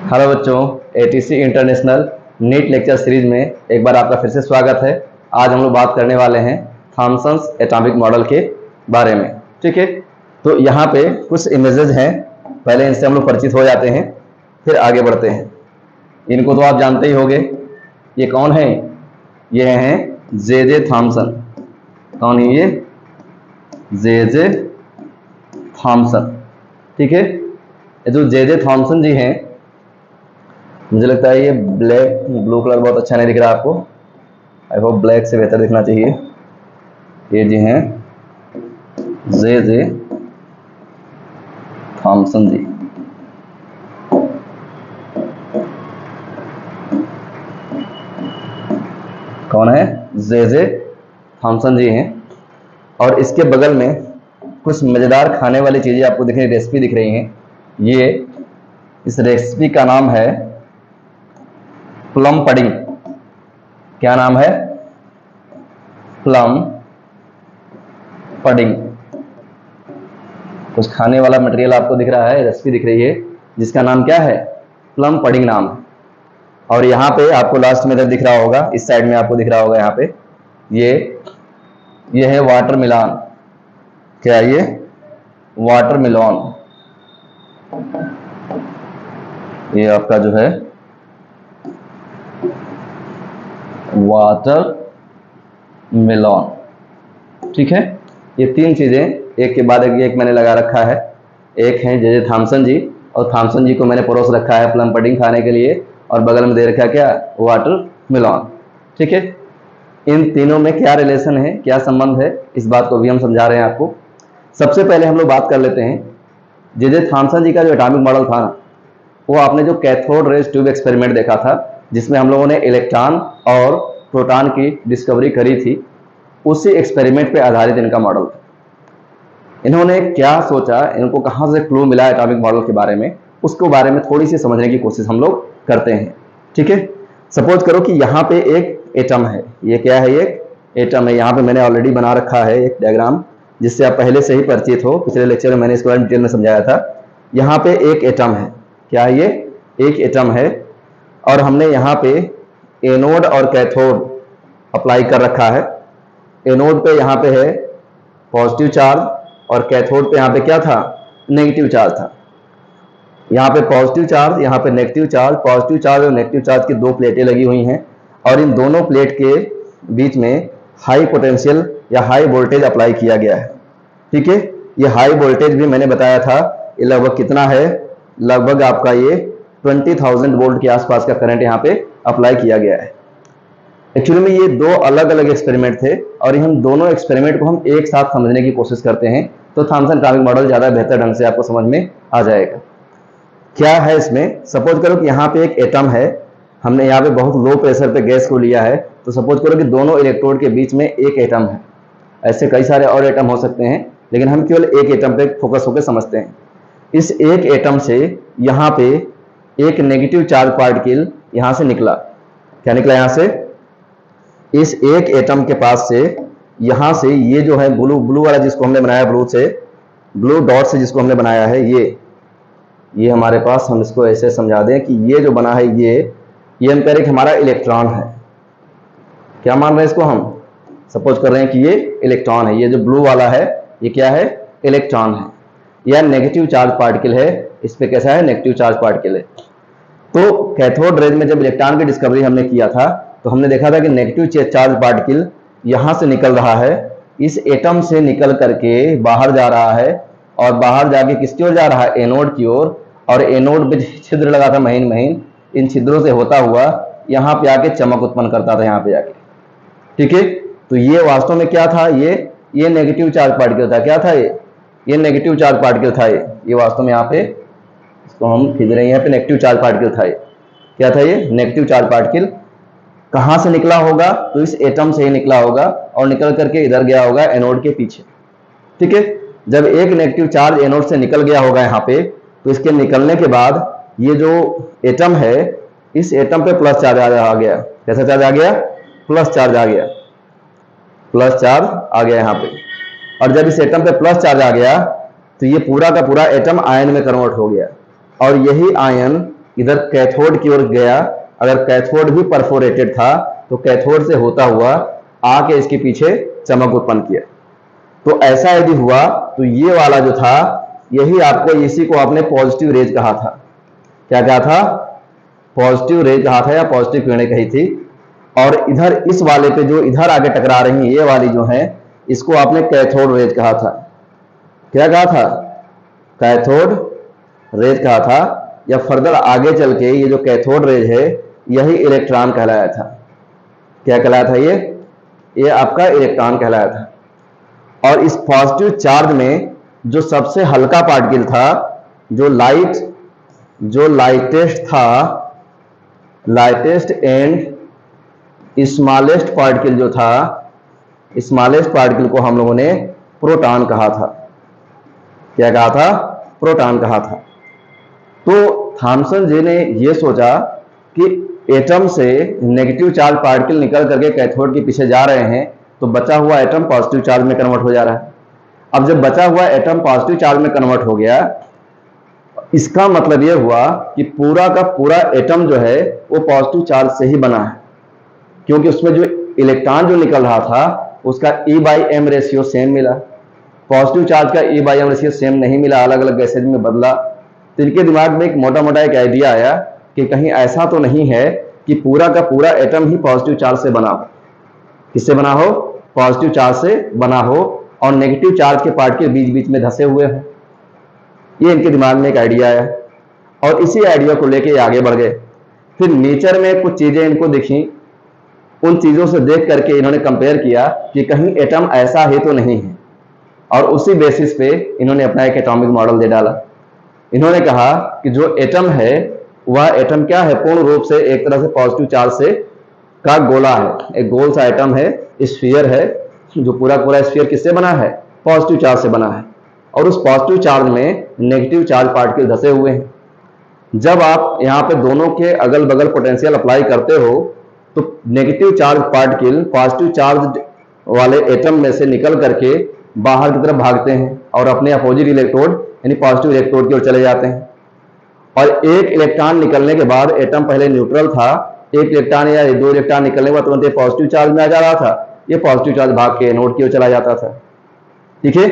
Hello बच्चों, ATC international NEET lecture series में एक बार आपका फिर से स्वागत है। आज हम लोग बात करने वाले हैं थॉमसन्स एटॉमिक मॉडल के बारे में। ठीक है, तो यहाँ पे कुछ इमेजेस हैं, पहले इनसे हम लोग परिचित हो जाते हैं, फिर आगे बढ़ते हैं। इनको तो आप जानते ही होंगे। ये कौन है? ये हैं जे थॉमसन। कौन है ये? J Thomson. ठीक है, ये जो जे थॉमसन जी हैं, मुझे लगता है ये ब्लैक ब्लू कलर बहुत अच्छा नहीं दिख रहा आपको। आई होप ब्लैक से बेहतर दिखना चाहिए। ये जी हैं जे थॉमसन जी। कौन है? जे थॉमसन जी हैं। और इसके बगल में कुछ मज़ेदार खाने वाली चीज़ें आपको दिख रही, रेसिपी दिख रही हैं। ये इस रेसिपी का नाम है प्लम पडिंग। क्या नाम है? Plum pudding. कुछ खाने वाला मटेरियल आपको दिख रहा है, रेसिपी दिख रही है, जिसका नाम क्या है? प्लम पडिंग नाम है। और यहाँ पे आपको लास्ट में दिख रहा होगा, इस साइड में आपको दिख रहा होगा, यहाँ पे ये है वाटर मिलान। क्या ये? वाटर मिलॉन। ये आपका जो है वाटर मिलॉन। ठीक है, ये तीन चीजें एक के बाद एक मैंने लगा रखा है। एक है जे थॉमसन जी, और थॉमसन जी को मैंने परोस रखा है प्लम पडिंग खाने के लिए, और बगल में दे रखा है क्या? वाटर मिलॉन। ठीक है, इन तीनों में क्या रिलेशन है, क्या संबंध है, इस बात को भी हम समझा रहे हैं आपको। सबसे पहले हम लोग बात कर लेते हैं जे थॉमसन जी का जो एटॉमिक मॉडल था ना, वो आपने जो कैथोड रेज ट्यूब एक्सपेरिमेंट देखा था, जिसमें हम लोगों ने इलेक्ट्रॉन और प्रोटॉन की डिस्कवरी करी थी, उसी एक्सपेरिमेंट पे आधारित इनका मॉडल था। इन्होंने क्या सोचा, इनको कहाँ से क्लू मिला एटॉमिक मॉडल के बारे में, उसको बारे में थोड़ी सी समझने की कोशिश हम लोग करते हैं। ठीक है, सपोज करो कि यहाँ पे एक एटम है। ये क्या है? एक एटम है। यहाँ पे मैंने ऑलरेडी बना रखा है एक डायग्राम, जिससे आप पहले से ही परिचित हो। पिछले लेक्चर में मैंने इसको डिटेल में समझाया था। यहाँ पे एक एटम है। क्या है ये? एक एटम है। और हमने यहाँ पे एनोड और कैथोड अप्लाई कर रखा है। एनोड पे यहाँ पे है पॉजिटिव चार्ज, और कैथोड पे यहाँ पे क्या था? नेगेटिव चार्ज था। यहाँ पे पॉजिटिव चार्ज, यहाँ पे नेगेटिव चार्ज। पॉजिटिव चार्ज और नेगेटिव चार्ज की दो प्लेटें लगी हुई हैं, और इन दोनों प्लेट के बीच में हाई पोटेंशियल या हाई वोल्टेज अप्लाई किया गया है। ठीक है, ये हाई वोल्टेज भी मैंने बताया था, ये लगभग कितना है? लगभग आपका ये 20,000 वोल्ट के आसपास का करंट यहाँ पे अप्लाई किया गया है। एक्चुअली में ये दो अलग अलग एक्सपेरिमेंट थे, और हम दोनों एक्सपेरिमेंट को हम एक साथ समझने की कोशिश करते हैं, तो थॉमसन एटॉमिक मॉडल ज़्यादा बेहतर ढंग से आपको समझ में आ जाएगा। क्या है इसमें? सपोज करो कि यहाँ पे एक एटम है। हमने यहाँ पे बहुत लो प्रेशर पे गैस को लिया है, तो सपोज करो कि दोनों इलेक्ट्रोड के बीच में एक एटम है। ऐसे कई सारे और एटम हो सकते हैं, लेकिन हम केवल एक एटम पे फोकस होकर समझते हैं। इस एक एटम से यहाँ पे एक नेगेटिव चार्ज पार्टिकल यहाँ से निकला। क्या निकला यहाँ से? इस एक एटम के पास से यहाँ से ये जो है ब्लू वाला जिसको हमने बनाया, ब्लू डॉट से जिसको हमने बनाया है, ये हमारे पास, हम इसको ऐसे समझा दें कि ये जो बना है ये हम कह रहे हैं कि हमारा इलेक्ट्रॉन है। क्या मान रहे हैं इसको? हम सपोज कर रहे हैं कि ये इलेक्ट्रॉन है। ये जो ब्लू वाला है, ये क्या है? इलेक्ट्रॉन है, या नेगेटिव चार्ज पार्टिकल है। इस पे कैसा है? नेगेटिव चार्ज पार्टिकल है। तो कैथोड रेज में जब इलेक्ट्रॉन की डिस्कवरी हमने किया था, तो हमने देखा था कि नेगेटिव चार्ज पार्टिकल यहां से निकल रहा है, इस एटम से निकल करके बाहर जा रहा है, और बाहर जाके किसकी ओर जा रहा है? एनोड की ओर। और एनोड पे छिद्र लगा था महीन महीन, इन छिद्रों से होता हुआ यहाँ पे आके चमक उत्पन्न करता था यहाँ पे जाके। ठीक है, तो ये वास्तव में क्या था? ये नेगेटिव चार्ज पार्टिकल था। क्या था ये नेगेटिव चार्ज पार्टिकल था। ये वास्तव में यहाँ पे इसको हम खींच रहे हैं, यहाँ पे नेगेटिव चार्ज पार्टिकल था। क्या था ये? Negative charge particle. कहां से निकला होगा? तो इस एटम से ही निकला होगा, और निकल करके इधर गया होगा एनोड के पीछे। ठीक है, जब एक नेगेटिव चार्ज एनोड से निकल गया होगा यहाँ पे, तो इसके निकलने के बाद ये जो एटम है, इस एटम पे प्लस चार्ज आ गया। कैसा चार्ज आ गया? प्लस चार्ज आ गया। प्लस चार्ज आ गया यहाँ पे। और जब इस एटम पे प्लस चार्ज आ गया, तो ये पूरा का पूरा एटम आयन में कन्वर्ट हो गया, और यही आयन इधर कैथोड की ओर गया, अगर कैथोड भी परफोरेटेड था तो कैथोड से होता हुआ आके इसके पीछे चमक उत्पन्न किया। तो ऐसा यदि हुआ तो ये वाला जो था, यही आपको, इसी को आपने पॉजिटिव रेज कहा था। क्या कहा था? पॉजिटिव रेज कहा था या पॉजिटिव किरणें कही थी। और इधर इस वाले पे जो इधर आगे टकरा रही हैं, ये वाली जो है, इसको आपने कैथोड रेज कहा था। क्या कहा था? कैथोड रेज कहा था। या फर्दर आगे चल के ये जो कैथोड रेज है, यही इलेक्ट्रॉन कहलाया था। क्या कहलाया था? ये आपका इलेक्ट्रॉन कहलाया था। और इस पॉजिटिव चार्ज में जो सबसे हल्का पार्टिकल था, जो लाइटेस्ट था, लाइटेस्ट एंड स्मॉलेस्ट पार्टिकल जो था, स्मॉलेस्ट पार्टिकल को हम लोगों ने प्रोटॉन कहा था। क्या कहा था? प्रोटॉन कहा था। तो थॉमसन जी ने यह सोचा कि एटम से नेगेटिव चार्ज पार्टिकल निकल करके कैथोड के पीछे जा रहे हैं, तो बचा हुआ एटम पॉजिटिव चार्ज में कन्वर्ट हो जा रहा है। अब जब बचा हुआ एटम पॉजिटिव चार्ज में कन्वर्ट हो गया, इसका मतलब यह हुआ कि पूरा का पूरा एटम जो है वो पॉजिटिव चार्ज से ही बना है, क्योंकि उसमें जो इलेक्ट्रॉन जो निकल रहा था उसका E/m रेशियो सेम मिला। पॉजिटिव चार्ज का E/m रेशियो सेम नहीं मिला, अलग अलग गैसेज में बदला। तो इनके दिमाग में एक मोटा मोटा एक आइडिया आया कि कहीं ऐसा तो नहीं है कि पूरा का पूरा एटम ही पॉजिटिव चार्ज से बना हो। किससे बना हो? पॉजिटिव चार्ज से बना हो, और नेगेटिव चार्ज के पार्टिकल बीच बीच में धसे हुए हो। ये इनके दिमाग में एक आइडिया आया, और इसी आइडिया को लेके आगे बढ़ गए। फिर नेचर में कुछ चीजें इनको दिखी, उन चीजों से देख करके इन्होंने कंपेयर किया कि कहीं एटम ऐसा ही तो नहीं है, और उसी बेसिस पे इन्होंने अपना एक एटॉमिक मॉडल दे डाला। इन्होंने कहा कि जो एटम है वह एटम क्या है? पूर्ण रूप से एक तरह से पॉजिटिव चार्ज से का गोला है, एक गोल सा एटम है, स्फीयर है, जो पूरा पूरा स्फीयर किससे बना है? पॉजिटिव चार्ज से बना है, और उस पॉजिटिव चार्ज में नेगेटिव चार्ज पार्टिकल धसे हुए हैं। जब आप यहाँ पे दोनों के अगल बगल पोटेंशियल अप्लाई करते हो, तो negative charge particle positive charge वाले एटम में से निकल करके बाहर की तरफ भागते हैं और अपने अपोजिट इलेक्ट्रोड यानी पॉजिटिव इलेक्ट्रोड की ओर चले जाते हैं। और एक इलेक्ट्रॉन निकलने के बाद, एटम पहले न्यूट्रल था, एक इलेक्ट्रॉन या दो इलेक्ट्रॉन निकलने के बाद तुरंत ये पॉजिटिव चार्ज में आ जा रहा था, ये पॉजिटिव चार्ज भाग के एनोड की ओर चला जाता था। ठीक है,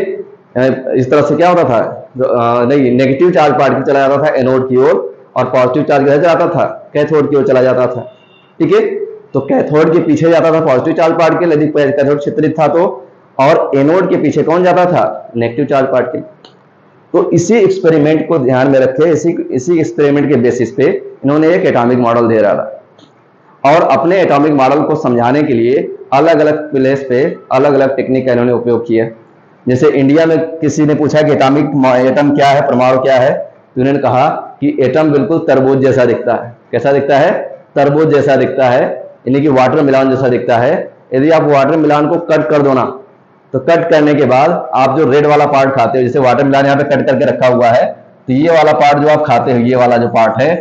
इस तरह से क्या होता था? नहीं, नेगेटिव चार्ज पार्टिकल चला जाता था एनोड की ओर, और पॉजिटिव चार्ज किधर जाता था? कैथोड की ओर चला जाता था। ठीक है, तो कैथोड के पीछे जाता था पॉजिटिव चार्ज पार्टिकल यदि कैथोड क्षेत्रित था तो, और एनोड के पीछे कौन जाता था? Negative charge particle. तो इसी एक्सपेरिमेंट को ध्यान में रखे, इसी एक्सपेरिमेंट के बेसिस पे इन्होंने एक एटॉमिक मॉडल दे डाला, और अपने एटॉमिक मॉडल को समझाने के लिए अलग अलग प्लेस पे अलग अलग टेक्निक का इन्होंने उपयोग किया। जैसे इंडिया में किसी ने पूछा कि एटम क्या है, परमाणु क्या है, तो उन्होंने कहा कि एटम बिल्कुल तरबूज जैसा दिखता है। कैसा दिखता है? तरबूज जैसा दिखता है, यानी कि वाटरमेलन जैसा दिखता है। यदि आप वाटरमेलन को कट कर दो ना, तो कट करने के बाद आप जो रेड वाला पार्ट खाते हो, जैसे वाटरमेलन यहाँ पे कट करके रखा हुआ है, तो ये वाला पार्ट जो आप खाते हो, ये वाला जो पार्ट है,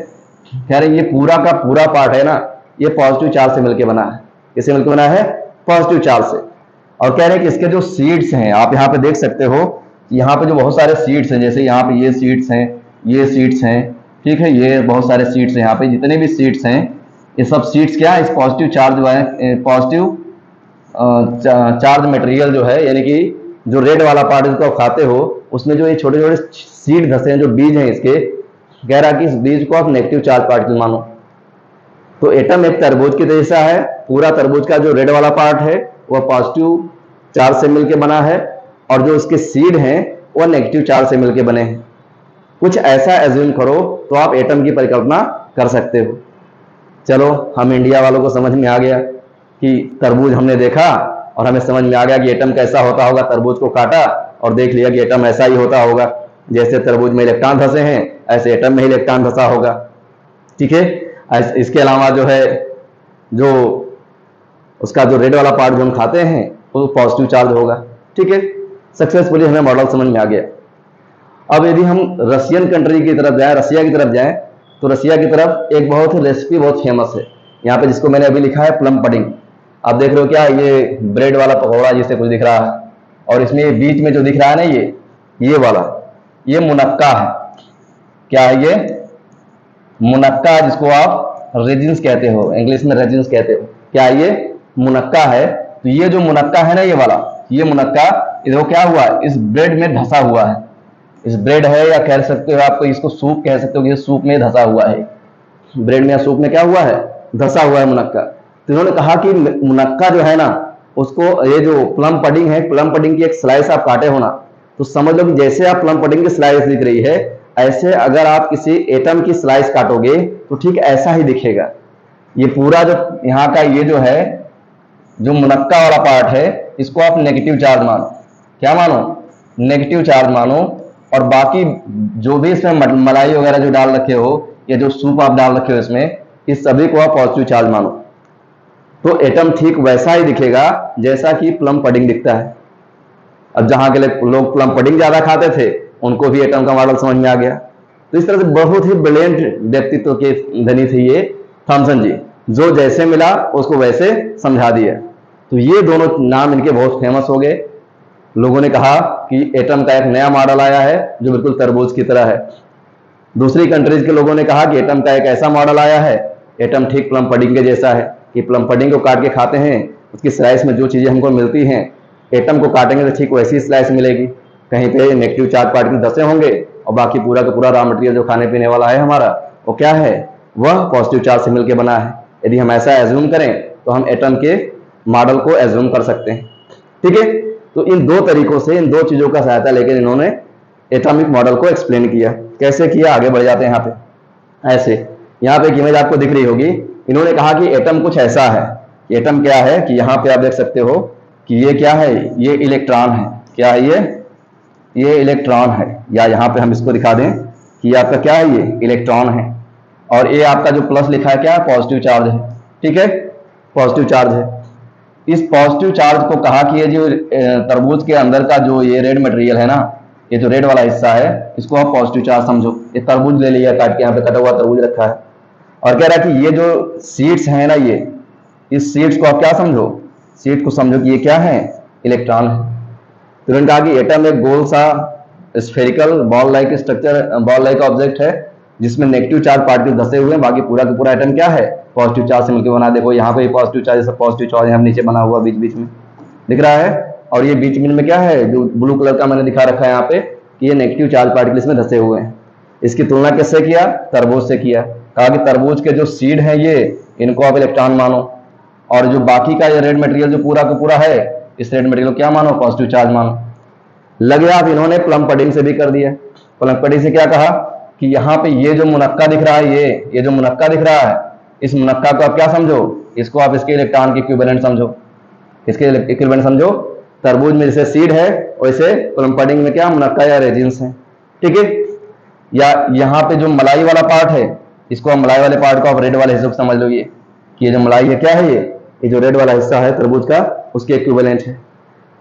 कह रहे ये पूरा का पूरा पार्ट है ना, ये पॉजिटिव चार्ज से मिलकर बना है। किससे मिलकर बना है? पॉजिटिव चार्ज से। और कह रहे हैं कि इसके जो सीड्स हैं, आप यहाँ पे देख सकते हो, यहाँ पे जो बहुत सारे सीड्स हैं, जैसे यहाँ पे ये सीड्स हैं, ये सीड्स हैं, ठीक है, ये बहुत सारे सीड्स हैं, यहाँ पे जितने भी सीड्स हैं, ये सब सीड्स क्या है? इस positive charge, positive charge material जो है, यानी कि जो रेड वाला पार्ट जिसको आप खाते हो, उसमें जो ये छोटे छोटे सीड धसे हैं, जो बीज हैं इसके, कह रहा कि इस बीज को आप नेगेटिव चार्ज पार्टिकल मानो। तो एटम एक तरबूज की जैसा है, पूरा तरबूज का जो रेड वाला पार्ट है वह पॉजिटिव चार्ज से मिलकर बना है, और जो इसके सीड हैं वह नेगेटिव चार्ज से मिलकर बने हैं। कुछ ऐसा एज्यूम करो तो आप एटम की परिकल्पना कर सकते हो। चलो, हम इंडिया वालों को समझ में आ गया कि तरबूज हमने देखा और हमें समझ में आ गया कि एटम कैसा होता होगा। तरबूज को काटा और देख लिया कि एटम ऐसा ही होता होगा, जैसे तरबूज में इलेक्ट्रॉन धसे हैं ऐसे एटम में ही इलेक्ट्रॉन धसा होगा। ठीक है, इसके अलावा जो है, जो उसका जो रेड वाला पार्ट जो हम खाते हैं वो पॉजिटिव चार्ज होगा। ठीक है, सक्सेसफुली हमें मॉडल समझ में आ गया। अब यदि हम रशियन कंट्री की तरफ जाएं, रसिया की तरफ जाएं, तो रसिया की तरफ एक बहुत रेसिपी बहुत फेमस है यहाँ पे, जिसको मैंने अभी लिखा है प्लम पडिंग। आप देख रहे हो क्या? ये ब्रेड वाला पकौड़ा जिससे कुछ दिख रहा है, और इसमें बीच में जो दिख रहा है ना, ये वाला, ये मुनक्का है। क्या है ये? मुनक्का जिसको आप रेजिन्स कहते हो, इंग्लिश में रेजिन्स कहते हो, क्या ये मुनक्का है। तो ये जो मुनक्का है ना, ये वाला, ये मुनक्का देखो क्या हुआ, इस ब्रेड में धंसा हुआ है। इस ब्रेड है, या कह सकते हो आपको इसको सूप कह सकते हो कि सूप में धंसा हुआ है, ब्रेड में या सूप में क्या हुआ है, धंसा हुआ है मुनक्का। तो इन्होंने कहा कि मुनक्का जो है ना, उसको ये जो प्लम पडिंग है, प्लम पडिंग की एक स्लाइस आप काटे हो ना, तो समझ लो कि जैसे आप प्लम पडिंग की स्लाइस दिख रही है, ऐसे अगर आप किसी एटम की स्लाइस काटोगे तो ठीक ऐसा ही दिखेगा। ये पूरा जो यहाँ का ये जो है, जो मुनक्का वाला पार्ट है, इसको आप नेगेटिव चार्ज मानो। क्या मानो, नेगेटिव चार्ज मानो। और बाकी जो भी इसमें मलाई वगैरह जो डाल रखे हो, या जो सूप आप डाल रखे हो इसमें, इस सभी को आप पॉजिटिव चार्ज मानो। तो एटम ठीक वैसा ही दिखेगा जैसा कि प्लम पडिंग दिखता है। अब जहां के लोग प्लम पडिंग ज्यादा खाते थे, उनको भी एटम का मॉडल समझ में आ गया। तो इस तरह से बहुत ही ब्रिलियंट व्यक्तित्व के धनी थे ये थॉमसन जी, जो जैसे मिला उसको वैसे समझा दिया। तो ये दोनों नाम इनके बहुत फेमस हो गए। लोगों ने कहा कि एटम का एक नया मॉडल आया है जो बिल्कुल तरबूज की तरह है। दूसरी कंट्रीज के लोगों ने कहा कि एटम का एक ऐसा मॉडल आया है, एटम ठीक प्लम पडिंग के जैसा है, कि प्लम पडिंग को काट के खाते हैं, उसकी स्लाइस में जो चीजें हमको मिलती हैं, एटम को काटेंगे तो ठीक वैसी स्लाइस मिलेगी। कहीं पे नेगेटिव चार्ज पार्टिकल धसे होंगे, और बाकी पूरा का पूरा रॉ मटेरियल जो खाने पीने वाला है हमारा, वो क्या है, वह पॉजिटिव चार्ज से मिलकर बना है। यदि हम ऐसा एज्यूम करें तो हम एटम के मॉडल को एज्यूम कर सकते हैं। ठीक है, तो इन दो तरीकों से, इन दो चीजों का सहायता लेकर इन्होंने एटॉमिक मॉडल को एक्सप्लेन किया। कैसे किया, आगे बढ़ जाते हैं। यहाँ पे ऐसे, यहाँ पे एक इमेज आपको दिख रही होगी। इन्होंने कहा कि एटम कुछ ऐसा है। एटम क्या है कि यहाँ पे आप देख सकते हो कि ये क्या है, ये इलेक्ट्रॉन है। क्या है ये इलेक्ट्रॉन है। या यहाँ पे हम इसको दिखा दें कि आपका क्या है, ये इलेक्ट्रॉन है। और ये आपका जो प्लस लिखा है क्या है, पॉजिटिव चार्ज है। ठीक है, पॉजिटिव चार्ज है। इस पॉजिटिव चार्ज को कहा कि ये जो तरबूज के अंदर का जो ये रेड मटेरियल है ना, ये जो रेड वाला हिस्सा है, इसको आप पॉजिटिव चार्ज समझो। ये तरबूज ले लिया काट के, यहाँ पे कटा हुआ तरबूज रखा है, और कह रहा है कि ये जो सीड्स हैं ना, ये इस सीड्स को आप क्या समझो, सीड को समझो कि ये क्या है, इलेक्ट्रॉन है। तो उन्होंने कहा कि एटम एक गोल सा spherical ball like structure, ball like object है, जिसमें नेगेटिव चार्ज पार्टिकल धसे हुए हैं। बाकी पूरा का पूरा एटम क्या है, पॉजिटिव चार्ज से मिलकर बना। देखो यहाँ पे पॉजिटिव चार्ज, सब पॉजिटिव चार्ज यहाँ नीचे बना हुआ बीच बीच में दिख रहा है। और ये बीच में क्या है, जो ब्लू कलर का मैंने दिखा रखा है यहाँ पे, कि ये नेगेटिव चार्ज पार्टिकल इसमें धसे हुए हैं। इसकी तुलना किससे किया, तरबूज से किया। कहा कि तरबूज के जो सीड है ये, इनको आप इलेक्ट्रॉन मानो, और जो बाकी का ये रेड मटेरियल जो पूरा का पूरा है, इस रेड मटेरियल को क्या मानो, पॉजिटिव चार्ज मानो। लगे आप इन्होंने प्लम पडिंग से भी कर दिया। प्लम पडिंग से क्या कहा कि यहाँ पे ये जो मुनक्का दिख रहा है, ये जो मुनक्का दिख रहा है, इस मुनक्का को आप क्या समझो, इसको आप इसके इलेक्ट्रॉन के इक्विवेलेंट समझो, इसके इक्विवेलेंट समझो। तरबूज में जैसे सीड है, वैसे प्लम पडिंग में क्या, मुनक्का या रेजिन्स है। ठीक है, या यहाँ पे जो मलाई वाला पार्ट है, इसको आप मलाई वाले पार्ट को आप रेड वाले हिस्से को समझ लो, ये कि ये जो मलाई है क्या है, ये जो रेड वाला हिस्सा है तरबूज का, उसके इक्विवेलेंट है।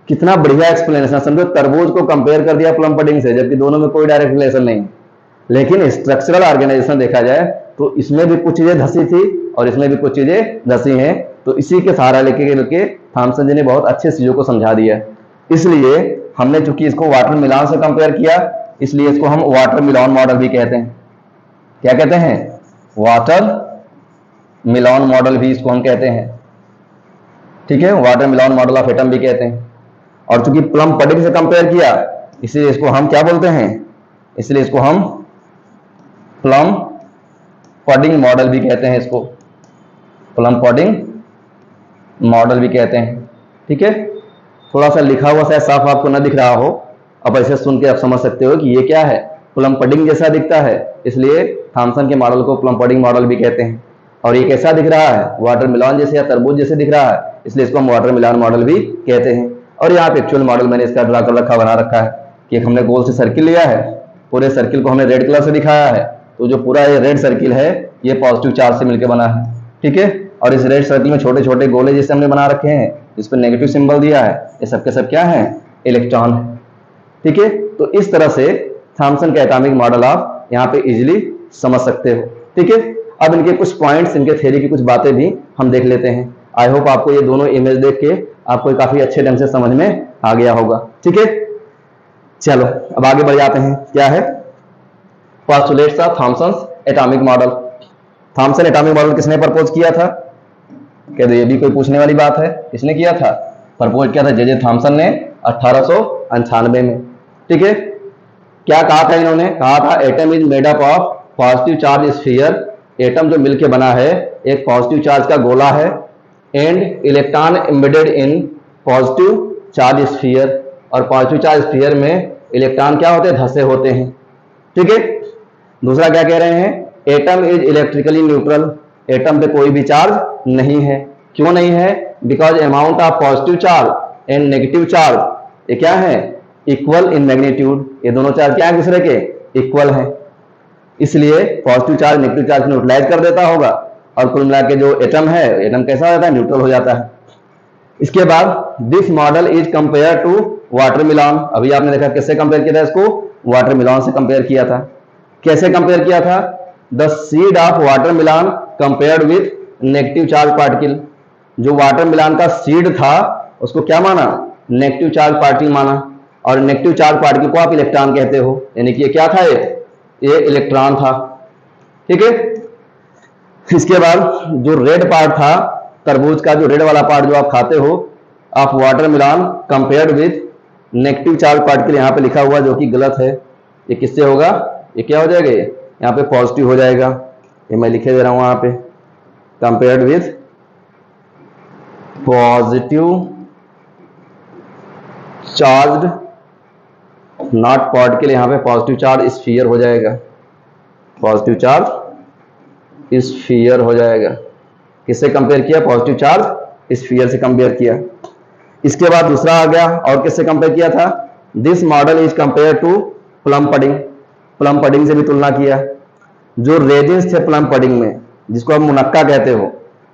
कितना बढ़िया एक्सप्लेनेशन, समझो तरबूज को कंपेयर कर दिया प्लम पडिंग से, जबकि दोनों में कोई डायरेक्ट रिलेशन नहीं। लेकिन स्ट्रक्चरल ऑर्गेनाइजेशन देखा जाए तो इसमें भी कुछ चीजें धसी थी और इसमें भी कुछ चीजें धसी हैं। तो इसी के सहारा लेके थॉमसन जी ने बहुत अच्छे चीजों को समझा दिया। इसलिए हमने चूंकि इसको वाटर मिलान से कंपेयर किया, इसलिए इसको हम वाटर मिलान मॉडल भी कहते हैं। क्या कहते हैं, वाटर मिलान मॉडल भी इसको हम कहते हैं। ठीक है, water Milan model of atom भी कहते हैं। और चूंकि प्लम पडिंग से कंपेयर किया, इसलिए इसको हम क्या बोलते हैं, इसलिए इसको हम प्लम पडिंग मॉडल भी कहते हैं। इसको प्लम पडिंग मॉडल भी कहते हैं। ठीक है, थोड़ा सा लिखा हुआ शायद साफ आपको ना दिख रहा हो, अब ऐसे सुन के आप समझ सकते हो कि ये क्या है, प्लम पडिंग जैसा दिखता है, इसलिए थॉमसन के मॉडल को प्लम पडिंग मॉडल भी कहते हैं। और ये कैसा दिख रहा है, वाटर मिलान जैसे या तरबूज जैसे दिख रहा है, इसलिए इसको हम वाटर मिलान मॉडल भी कहते हैं। और यहाँ पे एक्चुअल मॉडल मैंने इसका ड्रा कर रखा, बना रखा है कि एक हमने गोल से सर्किल लिया है, पूरे सर्किल को हमने रेड कलर से दिखाया है। तो जो पूरा ये रेड सर्किल है, ये पॉजिटिव चार्ज से मिलकर बना है। ठीक है, और इस रेड सर्किल में छोटे छोटे गोले जैसे हमने बना रखे हैं, इस पर नेगेटिव सिंबल दिया है, ये सब के सब क्या है, इलेक्ट्रॉन है। ठीक है, तो इस तरह से थॉमसन का एटॉमिक मॉडल आप यहाँ पे इजीली समझ सकते हो। ठीक है, अब इनके कुछ पॉइंट्स, इनके थ्योरी की कुछ बातें भी हम देख लेते हैं। आई होप आपको ये दोनों इमेज देख के आपको काफी अच्छे ढंग से समझ में आ गया होगा। ठीक है, चलो अब आगे बढ़ जाते हैं। क्या है, postulates of Thomson's atomic model. Thomson atomic model किसने प्रपोज किया था? कह दो ये भी कोई पूछने वाली बात है, किसने किया था? प्रपोज किया था जे थॉमसन ने 1898 में। ठीक है, क्या कहा था इन्होंने? कहा था atom is made up of positive charge sphere, atom जो मिलके बना है एक पॉजिटिव चार्ज का गोला है, and electron embedded in positive charge sphere, और पॉजिटिव चार्ज स्फीयर में इलेक्ट्रॉन क्या होते हैं? धसे होते हैं। ठीक है, दूसरा क्या कह रहे हैं? Atom is electrically neutral, atom पे कोई भी चार्ज नहीं है। क्यों नहीं है? Because amount of positive charge and negative charge ये क्या है? इक्वल इन मैग्नीट्यूड, ये दोनों चार्ज क्या है दूसरे के? इक्वल है, इसलिए पॉजिटिव चार्ज नेगेटिव चार्ज को न्यूट्रलाइज कर देता होगा, और कुल मिला के जो एटम है, एटम कैसा हो जाता है? न्यूट्रल हो जाता है। इसके बाद this model is compare to watermelon, अभी आपने देखा किससे कंपेयर किया था इसको? वाटरमेलन से कंपेयर किया था। कैसे कंपेयर किया था? The seed of watermelon compared with negative charge particle, जो वाटरमेलन का सीड था उसको क्या माना? नेगेटिव चार्ज पार्टिकल माना, और नेगेटिव चार्ज पार्टिकल को आप इलेक्ट्रॉन कहते हो, यानी कि ये क्या था? ये इलेक्ट्रॉन था। ठीक है, इसके बाद जो रेड पार्ट था तरबूज का, जो रेड वाला पार्ट जो आप खाते हो, of watermelon compared with negative charge particle यहां पे लिखा हुआ, जो कि गलत है। ये किससे होगा? ये क्या हो जाएगा? यहाँ पे पॉजिटिव हो जाएगा, ये मैं लिखे दे रहा हूं वहां पे, compared with positive charge not particle, यहां पे पॉजिटिव चार्ज स्फीयर हो जाएगा, पॉजिटिव चार्ज स्फीयर हो जाएगा। किससे कंपेयर किया? पॉजिटिव चार्ज स्फीयर से कंपेयर किया। इसके बाद दूसरा आ गया, और किससे कंपेयर किया था? This model is compare to plum pudding, plum pudding से भी तुलना किया। जो रेजिन्स थे प्लम पडिंग में, जिसको आप मुनक्का कहते हो,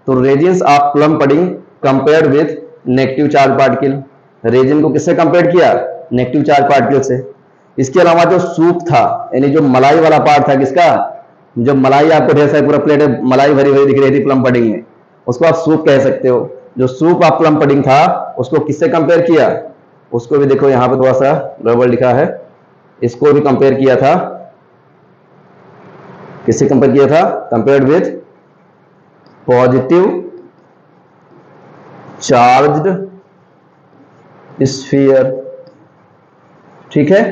तो resins of plum pudding compared with negative charge particle, resin को किससे कंपेयर किया? नेगेटिव चार्ज पार्टिकल से। इसके अलावा जो सूप था, यानी जो मलाई वाला पार्ट था, किसका? जो मलाई आपको ढेर सारी पूरा प्लेट मलाई भरी भरी दिख रही थी प्लम पडिंग में, उसको आप सूप कह सकते हो। जो सूप ऑफ प्लम पडिंग था उसको किससे कंपेयर किया? उसको भी देखो यहां पे थोड़ा सा गड़बड़ लिखा है, इसको भी कंपेयर किया था। किससे कंपेयर किया था? Compared with positive charged sphere. ठीक है,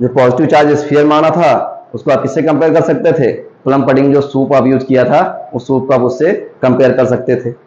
जो पॉजिटिव चार्ज स्फीयर माना था उसको आप किससे कंपेयर कर सकते थे? प्लम पडिंग जो सूप आप यूज किया था, उस सूप को आप उससे कंपेयर कर सकते थे।